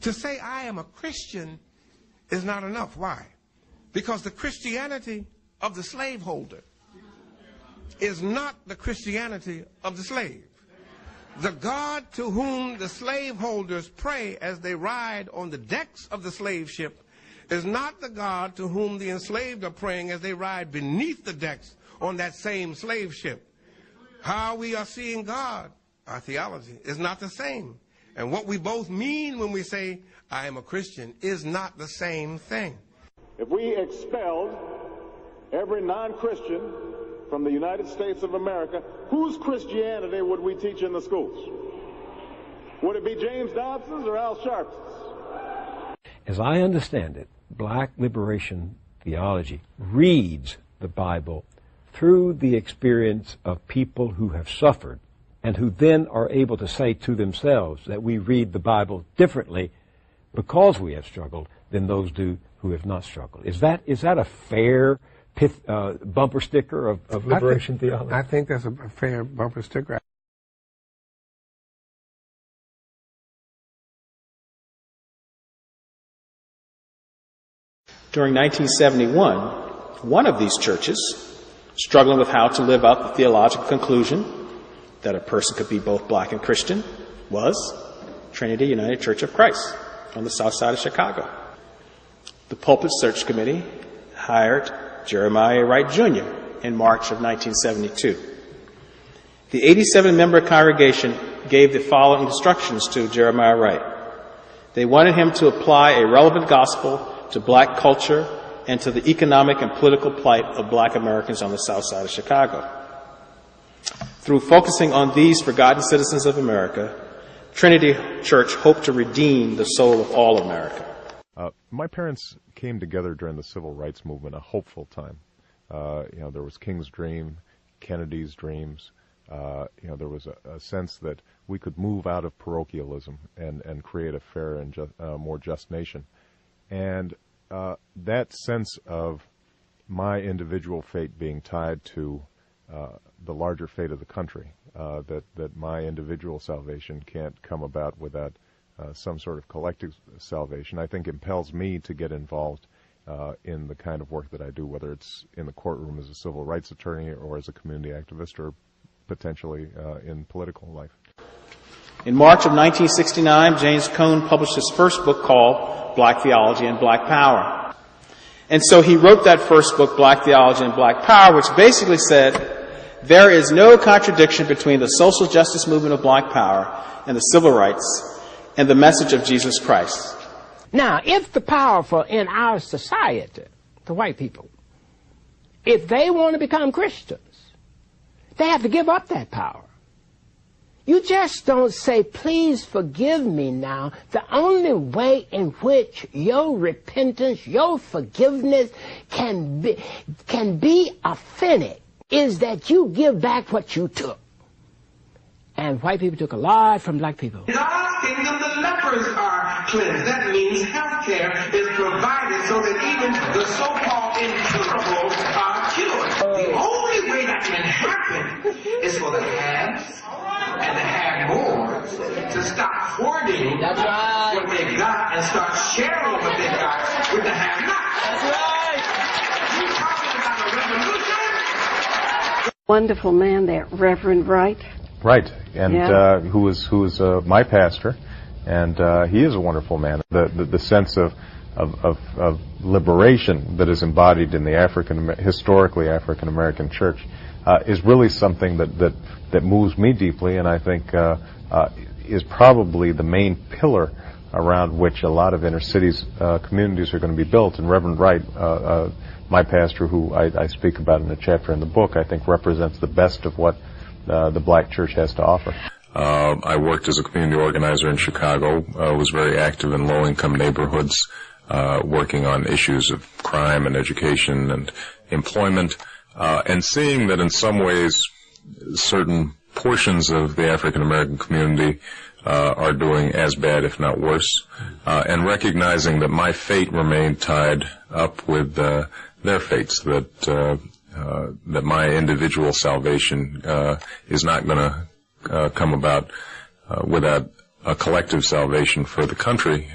To say I am a Christian is not enough. Why? Because the Christianity of the slaveholder is not the Christianity of the slave. The God to whom the slaveholders pray as they ride on the decks of the slave ship is not the God to whom the enslaved are praying as they ride beneath the decks on that same slave ship. How we are seeing God, our theology, is not the same. And what we both mean when we say, I am a Christian, is not the same thing. If we expelled every non-Christian from the United States of America, whose Christianity would we teach in the schools? Would it be James Dobson's or Al Sharpton's? As I understand it, black liberation theology reads the Bible through the experience of people who have suffered and who then are able to say to themselves that we read the Bible differently because we have struggled than those do who have not struggled. Is that a fair bumper sticker of liberation theology? I think that's a fair bumper sticker. During 1971, one of these churches, struggling with how to live out the theological conclusion that a person could be both black and Christian, was Trinity United Church of Christ on the south side of Chicago. The Pulpit Search Committee hired Jeremiah Wright Jr. in March of 1972. The 87-member congregation gave the following instructions to Jeremiah Wright. They wanted him to apply a relevant gospel to black culture and to the economic and political plight of black Americans on the south side of Chicago. Through focusing on these forgotten citizens of America, Trinity Church hoped to redeem the soul of all America. My parents came together during the civil rights movement, a hopeful time. There was King's dream, Kennedy's dreams. There was a sense that we could move out of parochialism and create a fair and more just nation. And that sense of my individual fate being tied to the larger fate of the country, that my individual salvation can't come about without some sort of collective salvation, I think impels me to get involved in the kind of work that I do, whether it's in the courtroom as a civil rights attorney or as a community activist or potentially in political life. In March of 1969, James Cone published his first book called Black Theology and Black Power. And so he wrote that first book, Black Theology and Black Power, which basically said, there is no contradiction between the social justice movement of black power and the civil rights and the message of Jesus Christ. Now, if the powerful in our society, the white people, if they want to become Christians, they have to give up that power. You just don't say, please forgive me now. The only way in which your repentance, your forgiveness can be authentic is that you give back what you took. And white people took a lot from black people. In our kingdom, the lepers are cleansed. That means health care is provided so that even the so-called incurable are cured. The only way that can happen is for the haves and the have-mores to stop hoarding what they got and start sharing what they got with the have-nots. That's right. You talking about a revolution? Wonderful man, that Reverend Wright. Right, and who was my pastor, and he is a wonderful man. The sense of liberation that is embodied in the historically African American church is really something that moves me deeply, and I think is probably the main pillar around which a lot of inner cities communities are going to be built. And Reverend Wright, my pastor, who I speak about in a chapter in the book, I think represents the best of what the black church has to offer. I worked as a community organizer in Chicago, was very active in low-income neighborhoods, working on issues of crime and education and employment, and seeing that in some ways certain portions of the African American community are doing as bad, if not worse, and recognizing that my fate remained tied up with their fates, that my individual salvation is not going to come about without a collective salvation for the country.